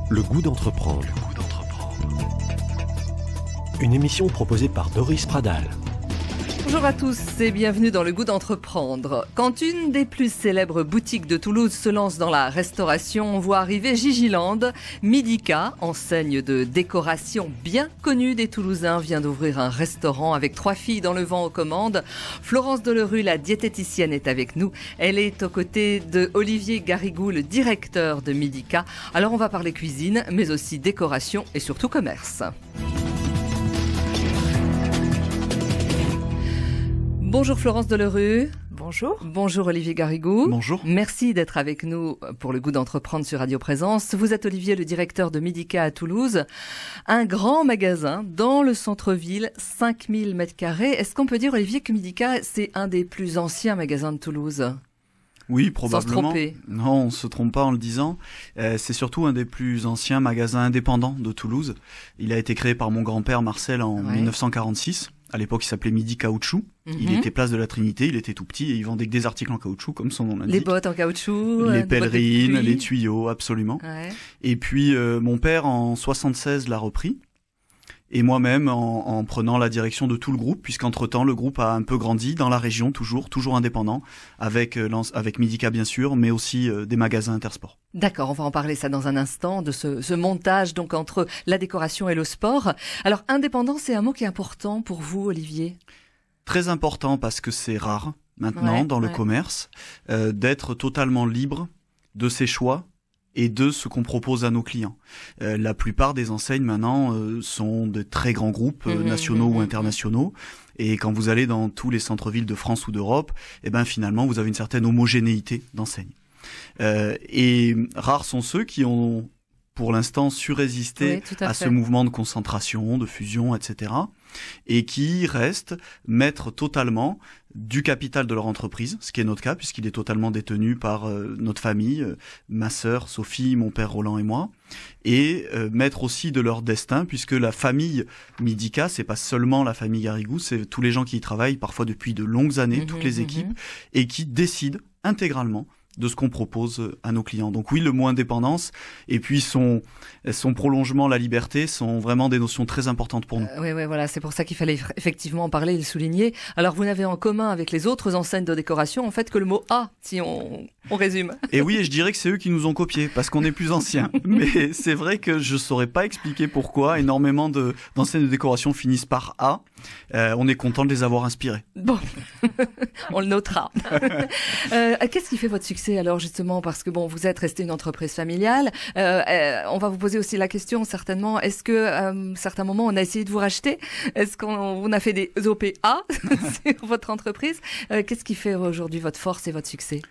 Le goût d'entreprendre. Une émission proposée par Doris Pradal. Bonjour à tous et bienvenue dans Le Goût d'entreprendre. Quand une des plus célèbres boutiques de Toulouse se lance dans la restauration, on voit arriver Gigiland. Midika, enseigne de décoration bien connue des Toulousains, vient d'ouvrir un restaurant avec 3 filles dans le vent aux commandes. Florence Delerue, la diététicienne, est avec nous. Elle est aux côtés de Olivier Garrigou, le directeur de Midika. Alors on va parler cuisine, mais aussi décoration et surtout commerce. Bonjour Florence Delerue. Bonjour. Bonjour Olivier Garrigou. Bonjour. Merci d'être avec nous pour Le Goût d'entreprendre sur Radio Présence. Vous êtes Olivier, le directeur de Midika à Toulouse. Un grand magasin dans le centre-ville, 5000 m². Est-ce qu'on peut dire, Olivier, que Midika, c'est un des plus anciens magasins de Toulouse ? Oui, probablement. Sans se tromper. Non, on se trompe pas en le disant. C'est surtout un des plus anciens magasins indépendants de Toulouse. Il a été créé par mon grand-père Marcel en 1946. À l'époque, il s'appelait Midi Caoutchouc. Il était place de la Trinité, il était tout petit et il vendait que des articles en caoutchouc, comme son nom l'indique. Les bottes en caoutchouc, les pèlerines, les tuyaux, absolument. Ouais. Et puis, mon père, en 76, l'a repris. Et moi-même, en prenant la direction de tout le groupe, puisqu'entre-temps, le groupe a un peu grandi dans la région, toujours indépendant, avec Midika bien sûr, mais aussi des magasins Intersport. D'accord, on va en parler ça dans un instant, de ce montage donc entre la décoration et le sport. Alors, indépendant, c'est un mot qui est important pour vous, Olivier ? Très important parce que c'est rare, maintenant, dans le commerce, d'être totalement libre de ses choix et de ce qu'on propose à nos clients. La plupart des enseignes maintenant sont de très grands groupes nationaux ou internationaux. Et quand vous allez dans tous les centres-villes de France ou d'Europe, eh ben finalement vous avez une certaine homogénéité d'enseignes. Et rares sont ceux qui ont pour l'instant su résister à ce mouvement de concentration, de fusion, etc. Et qui restent maîtres totalement du capital de leur entreprise, ce qui est notre cas, puisqu'il est totalement détenu par notre famille, ma sœur Sophie, mon père Roland et moi, et maîtres aussi de leur destin, puisque la famille Midika, c'est pas seulement la famille Garrigou, c'est tous les gens qui y travaillent, parfois depuis de longues années, toutes les équipes, et qui décident intégralement de ce qu'on propose à nos clients. Donc oui, le mot indépendance et puis son prolongement, la liberté, sont vraiment des notions très importantes pour nous. Oui, voilà, c'est pour ça qu'il fallait effectivement en parler et le souligner. Alors vous n'avez en commun avec les autres enseignes de décoration, en fait, que le mot « A », si on résume. Et oui, et je dirais que c'est eux qui nous ont copiés, parce qu'on est plus anciens. Mais c'est vrai que je saurais pas expliquer pourquoi énormément d'enseignes de décoration finissent par « A ». On est content de les avoir inspirés. Bon, on le notera. Qu'est-ce qui fait votre succès alors justement, parce que bon, vous êtes resté une entreprise familiale. On va vous poser aussi la question certainement. Est-ce que à certains moments on a essayé de vous racheter ? Est-ce qu'on a fait des OPA sur votre entreprise ? Qu'est-ce qui fait aujourd'hui votre force et votre succès ?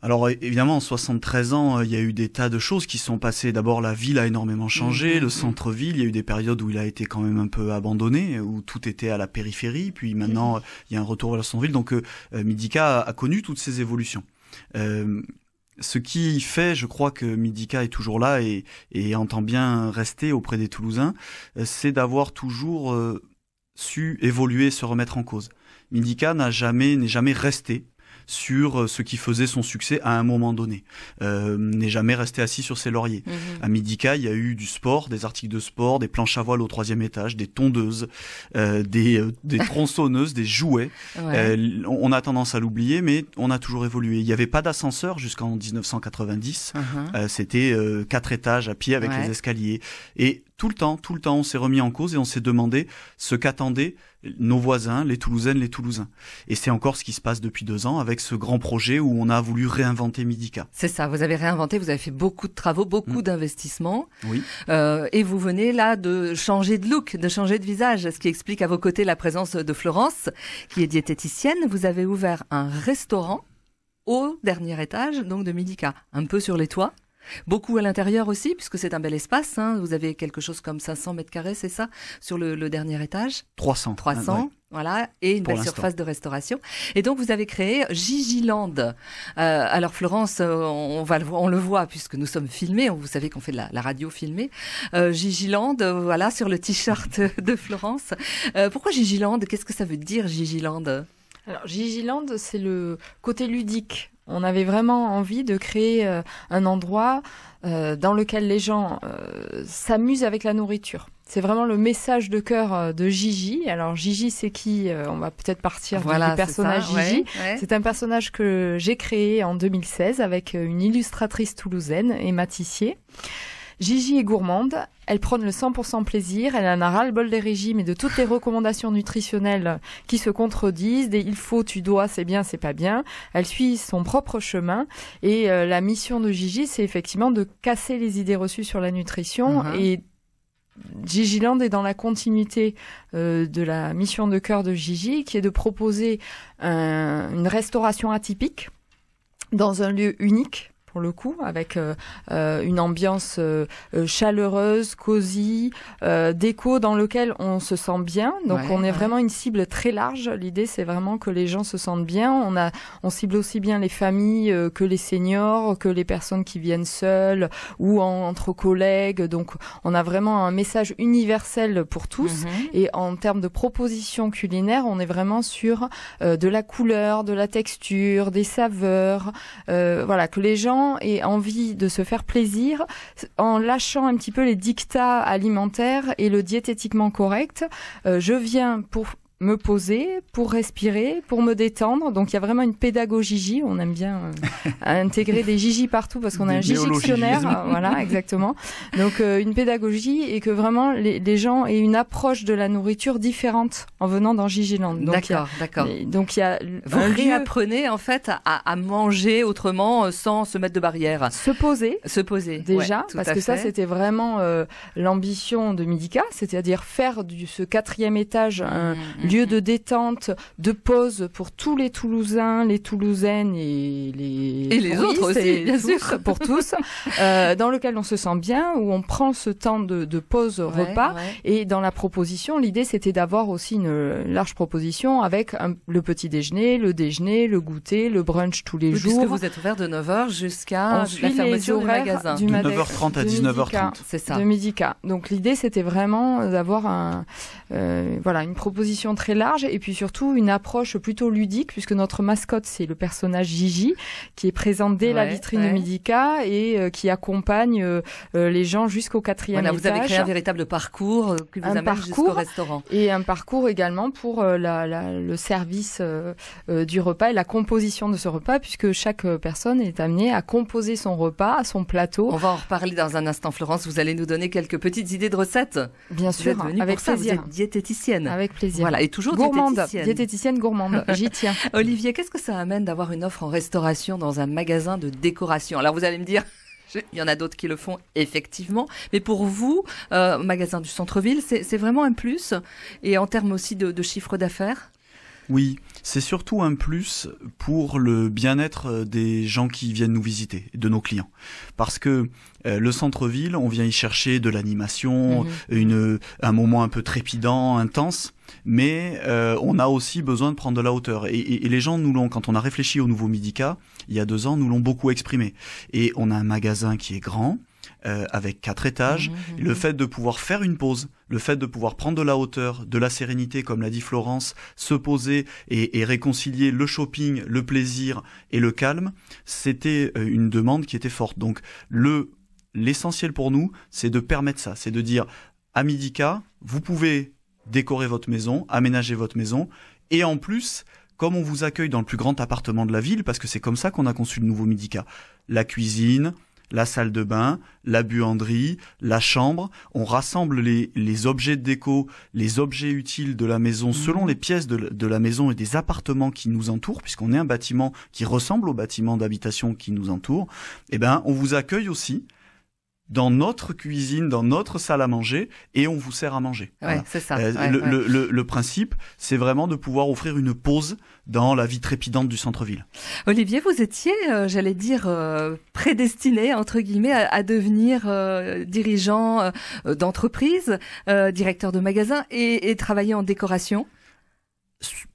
Alors évidemment, en 73 ans, il y a eu des tas de choses qui sont passées. D'abord, la ville a énormément changé, le centre-ville, il y a eu des périodes où il a été quand même un peu abandonné, où tout était à la périphérie, puis maintenant, il y a un retour vers le centre-ville. Donc Midika a connu toutes ces évolutions. Ce qui fait, je crois que Midika est toujours là et entend bien rester auprès des Toulousains, c'est d'avoir toujours su évoluer, se remettre en cause. Midika n'est jamais resté sur ce qui faisait son succès à un moment donné. N'est jamais resté assis sur ses lauriers. À Midika, il y a eu du sport, des articles de sport, des planches à voile au 3e étage, des tondeuses, des tronçonneuses, des jouets. On a tendance à l'oublier, mais on a toujours évolué. Il n'y avait pas d'ascenseur jusqu'en 1990. C'était 4 étages à pied avec les escaliers. Et tout le temps, on s'est remis en cause et on s'est demandé ce qu'attendaient nos voisins, les Toulousaines, les Toulousains. Et c'est encore ce qui se passe depuis 2 ans avec ce grand projet où on a voulu réinventer Midika. C'est ça, vous avez réinventé, vous avez fait beaucoup de travaux, beaucoup d'investissements. Oui. Et vous venez là de changer de look, de changer de visage, ce qui explique à vos côtés la présence de Florence, qui est diététicienne. Vous avez ouvert un restaurant au dernier étage, donc de Midika, un peu sur les toits. Beaucoup à l'intérieur aussi, puisque c'est un bel espace. Hein. Vous avez quelque chose comme 500 m², c'est ça, sur le dernier étage ? 300. Voilà, et une belle surface de restauration. Et donc, vous avez créé Gigiland. Alors, Florence, on le voit, puisque nous sommes filmés. Vous savez qu'on fait de la radio filmée. Gigiland, voilà, sur le t-shirt de Florence. Pourquoi Gigiland ? Qu'est-ce que ça veut dire, Gigiland ? Alors, Gigiland, c'est le côté ludique On avait vraiment envie de créer un endroit dans lequel les gens s'amusent avec la nourriture. C'est vraiment le message de cœur de Gigi. Alors Gigi, c'est qui? On va peut-être partir du personnage Gigi. Ouais. C'est un personnage que j'ai créé en 2016 avec une illustratrice toulousaine, Emma Tissier. Gigi est gourmande, elle prône le 100% plaisir, elle en a ras-le-bol des régimes et de toutes les recommandations nutritionnelles qui se contredisent, des il faut, tu dois, c'est bien, c'est pas bien. Elle suit son propre chemin et la mission de Gigi, c'est effectivement de casser les idées reçues sur la nutrition et Gigiland est dans la continuité de la mission de cœur de Gigi, qui est de proposer une restauration atypique dans un lieu unique, pour le coup, avec une ambiance chaleureuse, cosy, déco dans lequel on se sent bien. Donc on est vraiment une cible très large. L'idée, c'est vraiment que les gens se sentent bien. On cible aussi bien les familles que les seniors, que les personnes qui viennent seules ou entre collègues. Donc on a vraiment un message universel pour tous. Et en termes de propositions culinaires, on est vraiment sur de la couleur, de la texture, des saveurs. Voilà, que les gens aient envie de se faire plaisir en lâchant un petit peu les dictats alimentaires et le diététiquement correct. Je viens pour me poser, pour respirer, pour me détendre. Donc il y a vraiment une pédagogie Gigi. On aime bien intégrer des Gigi partout parce qu'on a un Gigictionnaire. Voilà, exactement. Donc une pédagogie et que vraiment les gens aient une approche de la nourriture différente en venant dans Gigiland. Donc, d'accord. Donc il y a vous réapprenez en fait à manger autrement sans se mettre de barrière. Se poser déjà, parce que ça c'était vraiment l'ambition de Midika, c'est-à-dire faire ce 4e étage un lieu de détente, de pause pour tous les Toulousains, les Toulousaines et les autres aussi, bien sûr, pour tous, dans lequel on se sent bien, où on prend ce temps de pause repas. Et dans la proposition, l'idée c'était d'avoir aussi une large proposition avec le petit déjeuner, le goûter, le brunch tous les jours. Puisque vous êtes ouvert de 9h jusqu'à la fermeture du magasin. De 9h30 à 19h30. C'est ça. De Midika. Donc l'idée c'était vraiment d'avoir une proposition très large et puis surtout une approche plutôt ludique puisque notre mascotte c'est le personnage Gigi qui est présent dès la vitrine de Midika et qui accompagne les gens jusqu'au 4e étage. Vous avez créé un véritable parcours qui vous amène jusqu'au restaurant. Et un parcours également pour le service du repas et la composition de ce repas puisque chaque personne est amenée à composer son repas, son plateau. On va en reparler dans un instant, Florence. Vous allez nous donner quelques petites idées de recettes. Bien sûr, avec plaisir. Vous êtes diététicienne. Avec plaisir. Voilà, et toujours diététicienne gourmande, j'y tiens. Olivier, qu'est-ce que ça amène d'avoir une offre en restauration dans un magasin de décoration? Alors vous allez me dire, il y en a d'autres qui le font effectivement, mais pour vous, magasin du centre-ville, c'est vraiment un plus, et en termes aussi de chiffre d'affaires? Oui, c'est surtout un plus pour le bien-être des gens qui viennent nous visiter, de nos clients. Parce que le centre-ville, on vient y chercher de l'animation, un moment un peu trépidant, intense, mais on a aussi besoin de prendre de la hauteur. Et les gens nous l'ont, quand on a réfléchi au nouveau Midika, il y a 2 ans, nous l'ont beaucoup exprimé. Et on a un magasin qui est grand, avec 4 étages, et le fait de pouvoir faire une pause, le fait de pouvoir prendre de la hauteur, de la sérénité, comme l'a dit Florence, se poser et réconcilier le shopping, le plaisir et le calme, c'était une demande qui était forte. Donc l'essentiel pour nous, c'est de permettre ça, c'est de dire à Midika, vous pouvez décorer votre maison, aménager votre maison, et en plus, comme on vous accueille dans le plus grand appartement de la ville, parce que c'est comme ça qu'on a conçu le nouveau Midika, la cuisine, la salle de bain, la buanderie, la chambre. On rassemble les objets de déco, les objets utiles de la maison selon les pièces de la maison et des appartements qui nous entourent, puisqu'on est un bâtiment qui ressemble au bâtiment d'habitation qui nous entoure. Eh ben, on vous accueille aussi dans notre cuisine, dans notre salle à manger, et on vous sert à manger. Ouais, c'est ça. Le principe, c'est vraiment de pouvoir offrir une pause dans la vie trépidante du centre-ville. Olivier, vous étiez, j'allais dire, prédestiné, entre guillemets, à devenir dirigeant d'entreprise, directeur de magasin et travailler en décoration?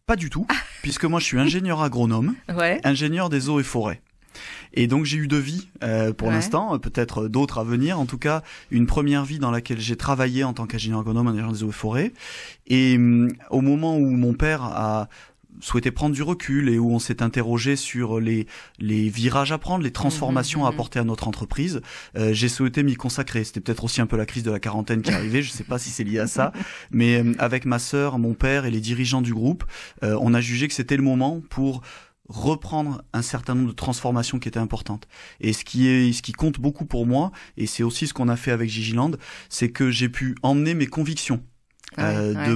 Pas du tout, puisque moi je suis ingénieur agronome, ingénieur des eaux et forêts. Et donc j'ai eu 2 vies pour l'instant, peut-être d'autres à venir. En tout cas, une première vie dans laquelle j'ai travaillé en tant qu'ingénieur agronome, ingénieur des eaux et forêts. Et au moment où mon père a souhaité prendre du recul et où on s'est interrogé sur les virages à prendre, les transformations à apporter à notre entreprise, j'ai souhaité m'y consacrer. C'était peut-être aussi un peu la crise de la quarantaine qui arrivait, je sais pas si c'est lié à ça, mais avec ma sœur, mon père et les dirigeants du groupe, on a jugé que c'était le moment pour reprendre un certain nombre de transformations qui étaient importantes. Et ce qui compte beaucoup pour moi, et c'est aussi ce qu'on a fait avec Gigiland, c'est que j'ai pu emmener mes convictions de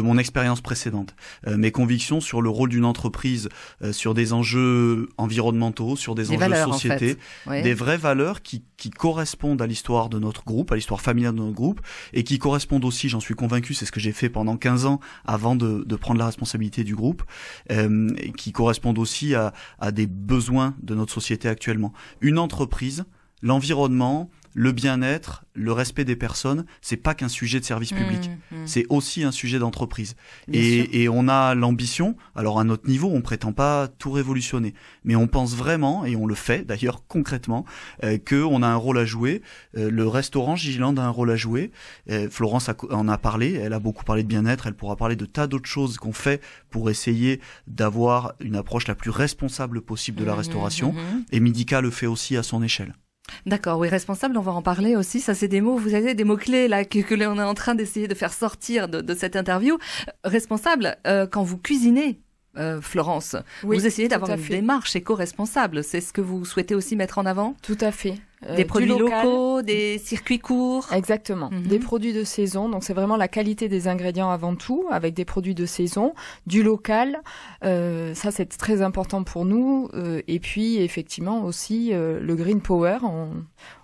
mon expérience précédente, mes convictions sur le rôle d'une entreprise, sur des enjeux environnementaux, sur des enjeux de société, en fait. Des vraies valeurs qui correspondent à l'histoire de notre groupe, à l'histoire familiale de notre groupe, et qui correspondent aussi, j'en suis convaincu, c'est ce que j'ai fait pendant 15 ans avant de prendre la responsabilité du groupe, et qui correspondent aussi à des besoins de notre société actuellement. Une entreprise, l'environnement, le bien-être, le respect des personnes, c'est pas qu'un sujet de service public, c'est aussi un sujet d'entreprise. Et on a l'ambition, alors à notre niveau, on prétend pas tout révolutionner, mais on pense vraiment, et on le fait d'ailleurs concrètement, qu'on a un rôle à jouer. Le restaurant Gigiland a un rôle à jouer. Florence en a parlé, elle a beaucoup parlé de bien-être, elle pourra parler de tas d'autres choses qu'on fait pour essayer d'avoir une approche la plus responsable possible de la restauration. Et Midica le fait aussi à son échelle. D'accord, oui, responsable, on va en parler aussi. Ça, c'est des mots, vous avez des mots-clés là que l'on est en train d'essayer de faire sortir de cette interview. Responsable, quand vous cuisinez, Florence, vous essayez d'avoir une démarche éco-responsable. C'est ce que vous souhaitez aussi mettre en avant ? Tout à fait. Des produits locaux, des circuits courts. Exactement, des produits de saison. Donc c'est vraiment la qualité des ingrédients avant tout, avec des produits de saison, du local. Ça c'est très important pour nous. Et puis effectivement aussi le Green Power.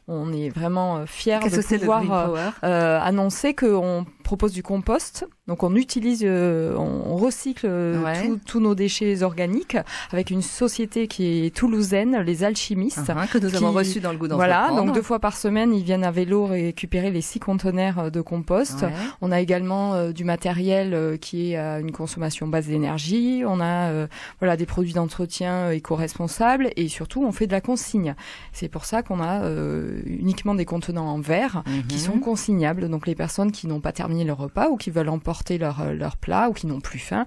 On est vraiment fiers de pouvoir annoncer qu'on propose du compost. Donc on utilise, on recycle tous nos déchets organiques avec une société qui est toulousaine, les Alchimistes. Que nous avons reçu dans le goût d'entreprendre. Voilà, donc 2 fois par semaine, ils viennent à vélo récupérer les 6 conteneurs de compost. On a également du matériel qui est à une consommation basse d'énergie. On a des produits d'entretien éco-responsables et surtout on fait de la consigne. C'est pour ça qu'on a uniquement des contenants en verre qui sont consignables. Donc les personnes qui n'ont pas terminé leur repas ou qui veulent emporter leur plat ou qui n'ont plus faim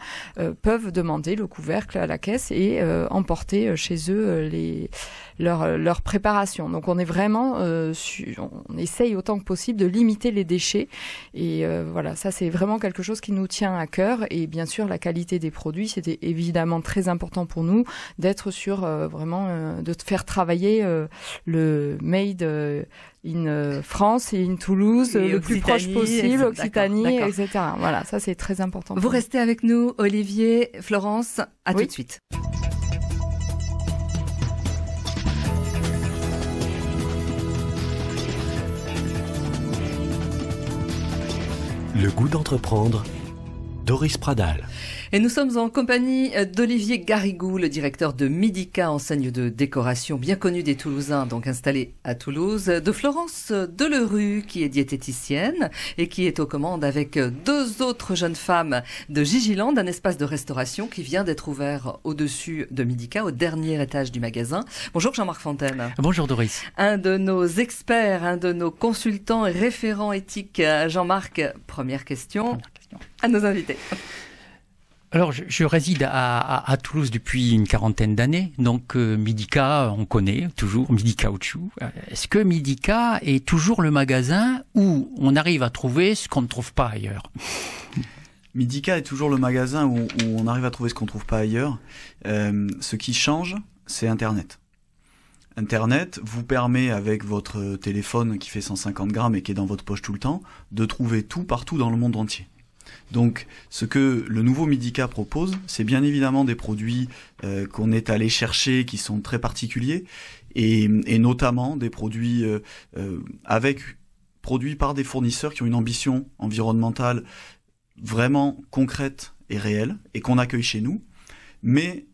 peuvent demander le couvercle à la caisse et emporter chez eux leur préparation. Donc on est vraiment, on essaye autant que possible de limiter les déchets et ça c'est vraiment quelque chose qui nous tient à cœur et bien sûr la qualité des produits, c'était évidemment très important pour nous d'être sur de faire travailler le made in France et in Toulouse et le plus proche possible, Occitanie, etc. Voilà, ça c'est très important. Vous restez avec nous, Olivier, Florence, à tout de suite. Le goût d'entreprendre, Doris Pradal. Et nous sommes en compagnie d'Olivier Garrigou, le directeur de Midica, enseigne de décoration bien connue des Toulousains, donc installée à Toulouse, de Florence Delerue, qui est diététicienne et qui est aux commandes avec 2 autres jeunes femmes de Gigiland, un espace de restauration qui vient d'être ouvert au-dessus de Midica, au dernier étage du magasin. Bonjour Jean-Marc Fontaine. Bonjour Doris. Un de nos experts, un de nos consultants et référents éthiques. Jean-Marc, première question à nos invités. Alors, je réside à Toulouse depuis une 40aine d'années, donc Midica, on connaît toujours, Midica Caoutchouc. Est-ce que Midica est toujours le magasin où on arrive à trouver ce qu'on ne trouve pas ailleurs ? Midica est toujours le magasin où on arrive à trouver ce qu'on ne trouve pas ailleurs. Ce qui change, c'est Internet. Internet vous permet, avec votre téléphone qui fait 150 grammes et qui est dans votre poche tout le temps, de trouver tout partout dans le monde entier. Donc, ce que le nouveau Midica propose, c'est bien évidemment des produits qu'on est allé chercher, qui sont très particuliers, et notamment des produits produits par des fournisseurs qui ont une ambition environnementale vraiment concrète et réelle, et qu'on accueille chez nous. Mais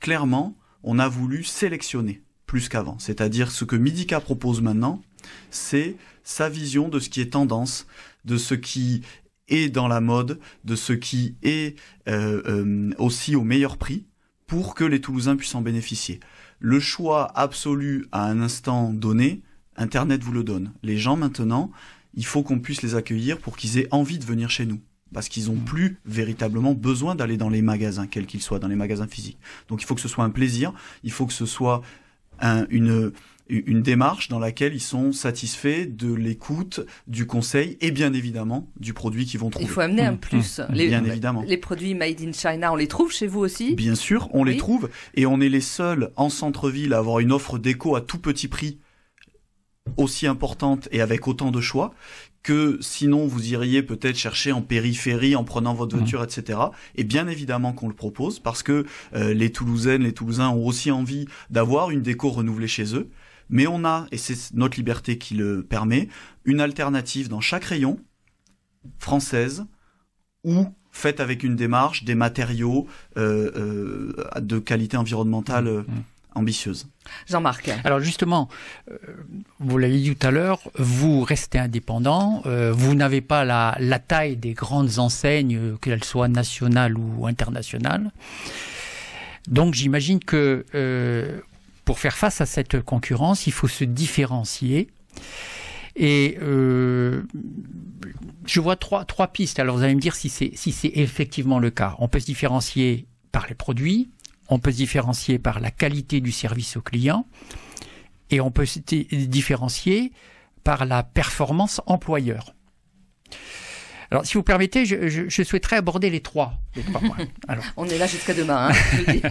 clairement, on a voulu sélectionner plus qu'avant. C'est-à-dire, ce que Midica propose maintenant, c'est sa vision de ce qui est tendance, de ce qui est dans la mode, de ce qui est aussi au meilleur prix, pour que les Toulousains puissent en bénéficier. Le choix absolu à un instant donné, Internet vous le donne. Les gens maintenant, il faut qu'on puisse les accueillir pour qu'ils aient envie de venir chez nous. parce qu'ils n'ont plus véritablement besoin d'aller dans les magasins, quels qu'ils soient, dans les magasins physiques. Donc il faut que ce soit un plaisir, il faut que ce soit une démarche dans laquelle ils sont satisfaits de l'écoute, du conseil et bien évidemment du produit qu'ils vont trouver. Il faut amener un plus. Bien évidemment. Les produits made in China, on les trouve chez vous aussi ? Bien sûr, on les trouve et on est les seuls en centre-ville à avoir une offre déco à tout petit prix aussi importante et avec autant de choix que sinon vous iriez peut-être chercher en périphérie en prenant votre voiture, etc. Et bien évidemment qu'on le propose parce que les Toulousaines, les Toulousains ont aussi envie d'avoir une déco renouvelée chez eux. Mais on a, et c'est notre liberté qui le permet, une alternative dans chaque rayon, française, ou faite avec une démarche, des matériaux de qualité environnementale ambitieuse. Jean-Marc. Alors justement, vous l'avez dit tout à l'heure, vous restez indépendant, vous n'avez pas la taille des grandes enseignes, qu'elles soient nationales ou internationales. Donc j'imagine que pour faire face à cette concurrence, il faut se différencier. Et je vois trois pistes. Alors vous allez me dire si c'est effectivement le cas. On peut se différencier par les produits, on peut se différencier par la qualité du service au client, et on peut se différencier par la performance employeur. Alors, si vous permettez, je souhaiterais aborder les trois points. Alors, on est là jusqu'à demain. Je le dis.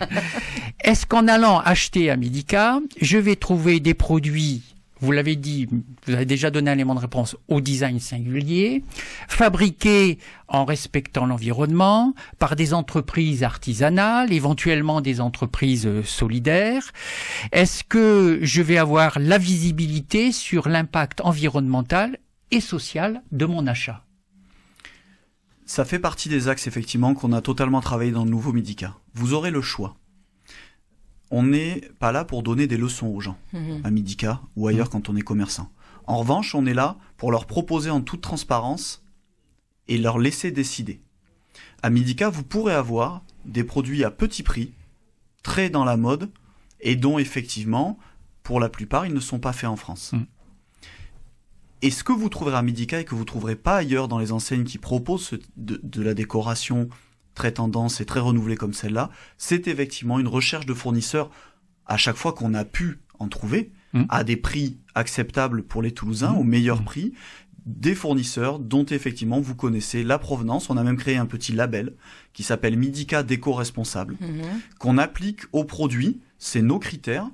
Est-ce qu'en allant acheter à Midica, je vais trouver des produits, vous l'avez dit, vous avez déjà donné un élément de réponse, au design singulier, fabriqués en respectant l'environnement, par des entreprises artisanales, éventuellement des entreprises solidaires? Est-ce que je vais avoir la visibilité sur l'impact environnemental et social de mon achat? Ça fait partie des axes, effectivement, qu'on a totalement travaillé dans le nouveau Midica. Vous aurez le choix. On n'est pas là pour donner des leçons aux gens, à Midica ou ailleurs quand on est commerçant. En revanche, on est là pour leur proposer en toute transparence et leur laisser décider. À Midica, vous pourrez avoir des produits à petit prix, très dans la mode, et dont, effectivement, pour la plupart, ils ne sont pas faits en France. Et ce que vous trouverez à Midica et que vous ne trouverez pas ailleurs dans les enseignes qui proposent de la décoration très tendance et très renouvelée comme celle-là, c'est effectivement une recherche de fournisseurs, à chaque fois qu'on a pu en trouver, à des prix acceptables pour les Toulousains, au meilleur prix, des fournisseurs dont effectivement vous connaissez la provenance. On a même créé un petit label qui s'appelle Midica Déco Responsable, qu'on applique aux produits, c'est nos critères.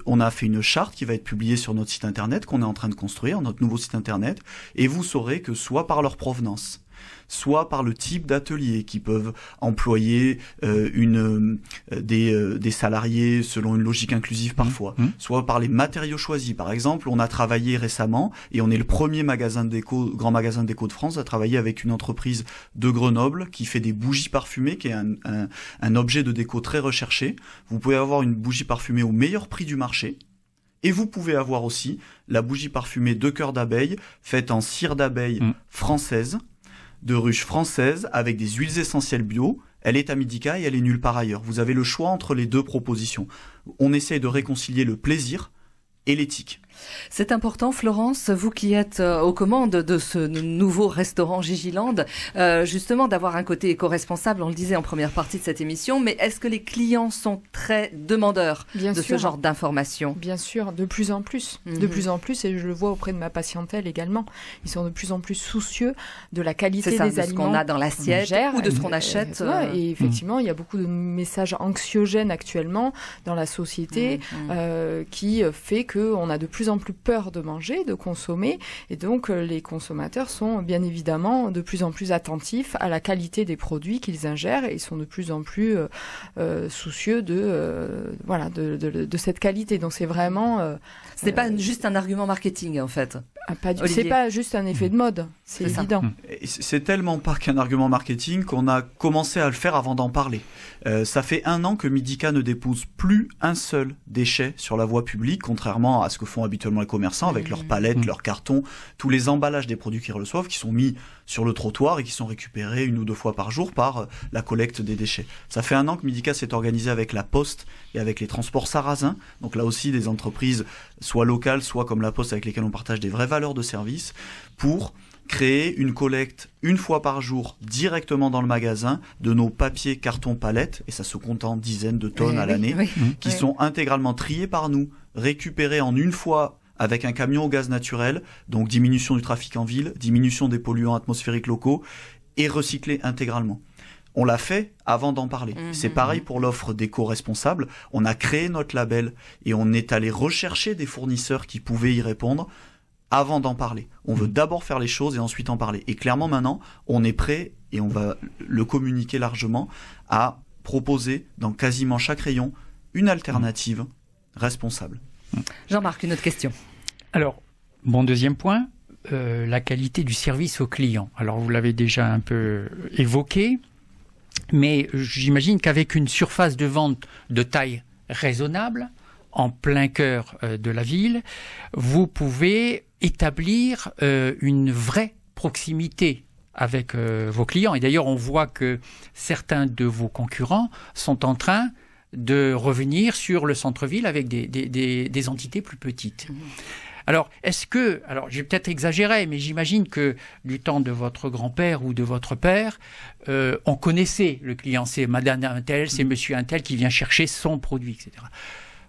On a fait une charte qui va être publiée sur notre site internet qu'on est en train de construire, notre nouveau site internet, et vous saurez que soit par leur provenance, soit par le type d'atelier qui peuvent employer des salariés selon une logique inclusive parfois, soit par les matériaux choisis. Par exemple, on a travaillé récemment, et on est le premier grand magasin de déco de France à travailler avec une entreprise de Grenoble qui fait des bougies parfumées, qui est un objet de déco très recherché. Vous pouvez avoir une bougie parfumée au meilleur prix du marché. Et vous pouvez avoir aussi la bougie parfumée de cœur d'abeille, faite en cire d'abeille française, de ruches françaises, avec des huiles essentielles bio. Elle est à Midica et elle est nulle part ailleurs. Vous avez le choix entre les deux propositions. On essaye de réconcilier le plaisir et l'éthique. C'est important, Florence, vous qui êtes aux commandes de ce nouveau restaurant Gigiland, justement d'avoir un côté éco-responsable, on le disait en première partie de cette émission, mais est-ce que les clients sont très demandeurs ce genre d'informations? Bien sûr, de plus en plus. De plus en plus, et je le vois auprès de ma patientèle également. Ils sont de plus en plus soucieux de la qualité des aliments. De ce qu'on a dans l'assiette ou de ce qu'on achète. Et effectivement, il y a beaucoup de messages anxiogènes actuellement dans la société qui fait qu'on a de plus en plus peur de manger, de consommer, et donc les consommateurs sont bien évidemment de plus en plus attentifs à la qualité des produits qu'ils ingèrent et sont de plus en plus soucieux de cette qualité. Donc c'est vraiment... c'est pas juste un argument marketing en fait. C'est pas juste un effet de mode, c'est évident. C'est tellement pas qu'un argument marketing qu'on a commencé à le faire avant d'en parler. Ça fait 1 an que Midica ne dépose plus un seul déchet sur la voie publique, contrairement à ce que font habituellement habituellement les commerçants avec leurs palettes, leurs cartons, tous les emballages des produits qu'ils reçoivent qui sont mis sur le trottoir et qui sont récupérés 1 ou 2 fois par jour par la collecte des déchets. Ça fait 1 an que Midica s'est organisé avec la Poste et avec les transports sarrasins. Donc là aussi des entreprises soit locales, soit comme la Poste avec lesquelles on partage des vraies valeurs de service pour créer une collecte 1 fois par jour directement dans le magasin de nos papiers, cartons, palettes, et ça se compte en dizaines de tonnes à l'année, qui sont intégralement triés par nous, récupérés en 1 fois avec un camion au gaz naturel, donc diminution du trafic en ville, diminution des polluants atmosphériques locaux, et recyclés intégralement. On l'a fait avant d'en parler. C'est pareil pour l'offre d'éco-responsable. On a créé notre label et on est allé rechercher des fournisseurs qui pouvaient y répondre avant d'en parler. On veut d'abord faire les choses et ensuite en parler. Et clairement maintenant, on est prêt, et on va le communiquer largement, à proposer dans quasiment chaque rayon une alternative responsable. Jean-Marc, une autre question. Alors, mon deuxième point, la qualité du service au client. Alors, vous l'avez déjà un peu évoqué, mais j'imagine qu'avec une surface de vente de taille raisonnable, en plein cœur de la ville, vous pouvez établir une vraie proximité avec vos clients. Et d'ailleurs, on voit que certains de vos concurrents sont en train de revenir sur le centre-ville avec des entités plus petites. Alors, alors j'ai peut-être exagéré, mais j'imagine que du temps de votre grand-père ou de votre père, on connaissait le client. C'est madame un tel, c'est monsieur un tel qui vient chercher son produit, etc.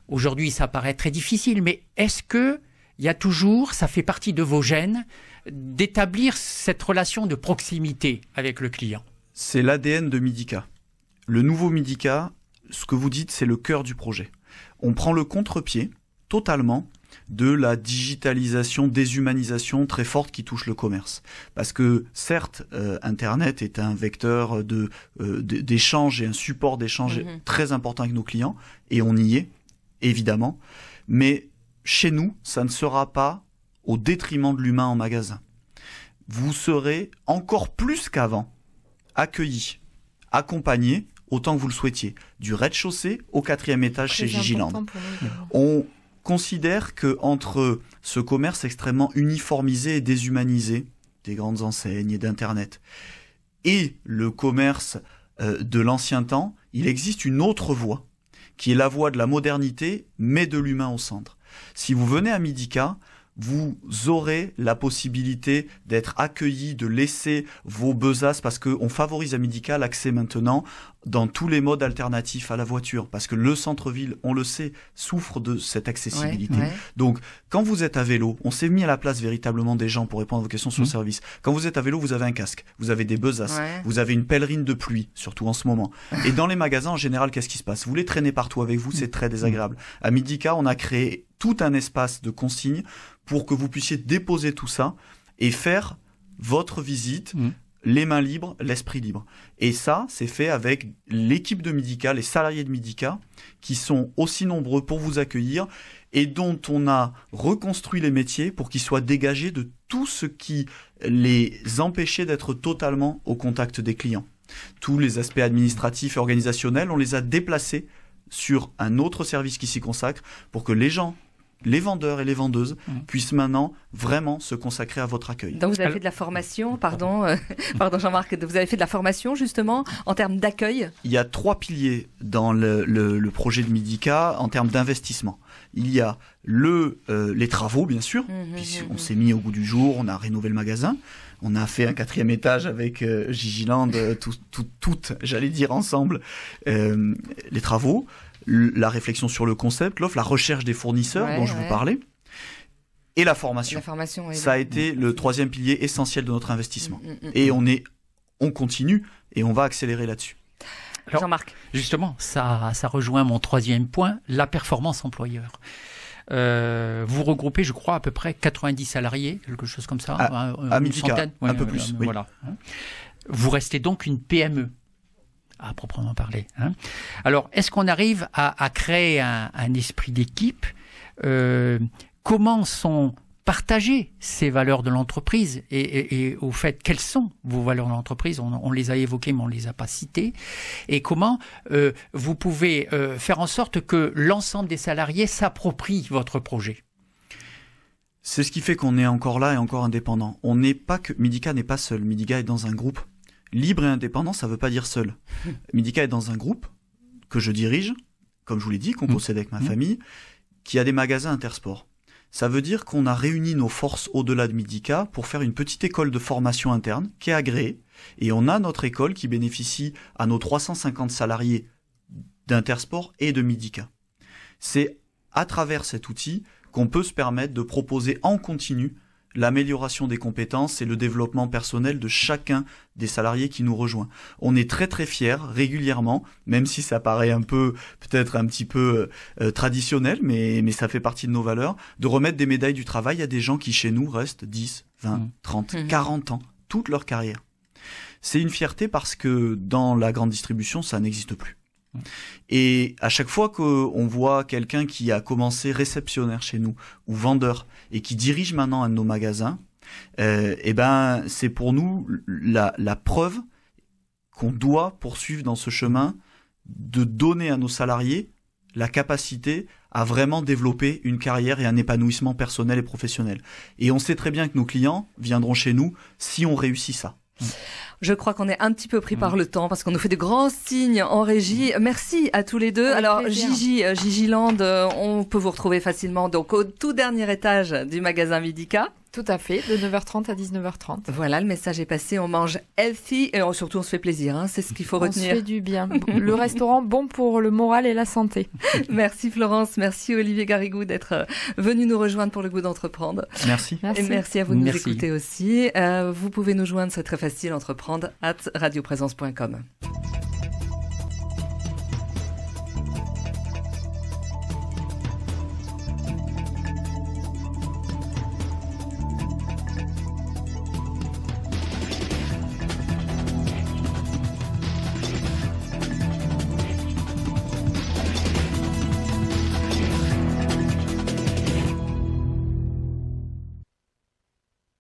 Aujourd'hui, ça paraît très difficile, mais est-ce que il y a toujours, ça fait partie de vos gènes, d'établir cette relation de proximité avec le client? C'est l'ADN de Midica. Le nouveau Midica, ce que vous dites, c'est le cœur du projet. On prend le contre-pied totalement de la digitalisation, déshumanisation très forte qui touche le commerce. Parce que certes, Internet est un vecteur d'échange et un support d'échange très important avec nos clients, et on y est, évidemment, mais chez nous, ça ne sera pas au détriment de l'humain en magasin. Vous serez encore plus qu'avant accueillis, accompagnés, autant que vous le souhaitiez, du rez-de-chaussée au 4e étage chez Gigiland. On considère que entre ce commerce extrêmement uniformisé et déshumanisé des grandes enseignes et d'Internet et le commerce de l'ancien temps, il existe une autre voie, qui est la voie de la modernité, mais de l'humain au centre. Si vous venez à Midica, vous aurez la possibilité d'être accueilli, de laisser vos besaces, parce qu'on favorise à Midica l'accès maintenant dans tous les modes alternatifs à la voiture, parce que le centre-ville, on le sait, souffre de cette accessibilité. Donc, quand vous êtes à vélo, on s'est mis à la place véritablement des gens pour répondre à vos questions sur le service. Quand vous êtes à vélo, vous avez un casque, vous avez des besaces, vous avez une pèlerine de pluie, surtout en ce moment. Et dans les magasins, en général, qu'est-ce qui se passe? Vous les traînez partout avec vous, c'est très désagréable. À Midica, on a créé tout un espace de consigne pour que vous puissiez déposer tout ça et faire votre visite les mains libres, l'esprit libre. Et ça, c'est fait avec l'équipe de Midica, les salariés de Midica, qui sont aussi nombreux pour vous accueillir et dont on a reconstruit les métiers pour qu'ils soient dégagés de tout ce qui les empêchait d'être totalement au contact des clients. Tous les aspects administratifs et organisationnels, on les a déplacés sur un autre service qui s'y consacre pour que les gens, les vendeurs et les vendeuses puissent maintenant vraiment se consacrer à votre accueil. Donc vous avez fait de la formation, pardon Jean-Marc, vous avez fait de la formation justement en termes d'accueil? Il y a 3 piliers dans le projet de Midica en termes d'investissement. Il y a les travaux bien sûr, puisqu'on s'est mis au goût du jour, on a rénové le magasin, on a fait un 4e étage avec Gigiland, toutes, j'allais dire ensemble, les travaux. La réflexion sur le concept, l'offre, la recherche des fournisseurs dont je vous parlais, et la formation. Ça a été le 3e pilier essentiel de notre investissement. Et on continue et on va accélérer là-dessus. Alors, Jean-Marc. Justement, ça rejoint mon 3e point, la performance employeur. Vous regroupez, je crois, à peu près 90 salariés, quelque chose comme ça. À Midica, un peu plus. Oui. Voilà. Vous restez donc une PME. À proprement parler. Alors, est-ce qu'on arrive à créer un esprit d'équipe? Comment sont partagées ces valeurs de l'entreprise et au fait, quelles sont vos valeurs de l'entreprise? On les a évoquées, mais on ne les a pas citées. Et comment vous pouvez faire en sorte que l'ensemble des salariés s'approprient votre projet? C'est ce qui fait qu'on est encore là et encore indépendant. On n'est pas que Midica n'est pas seul. Midica est dans un groupe. Libre et indépendant, ça veut pas dire seul. Midica est dans un groupe que je dirige, comme je vous l'ai dit, qu'on possède avec ma famille, qui a des magasins intersports. Ça veut dire qu'on a réuni nos forces au-delà de Midica pour faire une petite école de formation interne qui est agréée. Et on a notre école qui bénéficie à nos 350 salariés d'Intersport et de Midica. C'est à travers cet outil qu'on peut se permettre de proposer en continu l'amélioration des compétences et le développement personnel de chacun des salariés qui nous rejoint. On est très très fiers régulièrement, même si ça paraît peut-être un petit peu traditionnel, mais ça fait partie de nos valeurs, de remettre des médailles du travail à des gens qui chez nous restent 10, 20, 30, 40 ans, toute leur carrière. C'est une fierté parce que dans la grande distribution, ça n'existe plus. Et à chaque fois qu'on voit quelqu'un qui a commencé réceptionnaire chez nous ou vendeur et qui dirige maintenant un de nos magasins, c'est pour nous la preuve qu'on doit poursuivre dans ce chemin de donner à nos salariés la capacité à vraiment développer une carrière et un épanouissement personnel et professionnel. Et on sait très bien que nos clients viendront chez nous si on réussit ça. Je crois qu'on est un petit peu pris par le temps parce qu'on nous fait de grands signes en régie. Merci à tous les deux. Avec Alors plaisir. Gigi Land, on peut vous retrouver facilement donc au tout dernier étage du magasin Midica. Tout à fait, de 9h30 à 19h30. Voilà, le message est passé. On mange healthy et surtout on se fait plaisir. Hein, c'est ce qu'il faut On se retenir. fait du bien. Le restaurant bon pour le moral et la santé. Merci Florence, merci Olivier Garrigou d'être venu nous rejoindre pour le goût d'entreprendre. Merci. Et merci à vous de nous Merci. écouter aussi. Vous pouvez nous joindre, c'est très facile, entreprendre @radioprésence.com.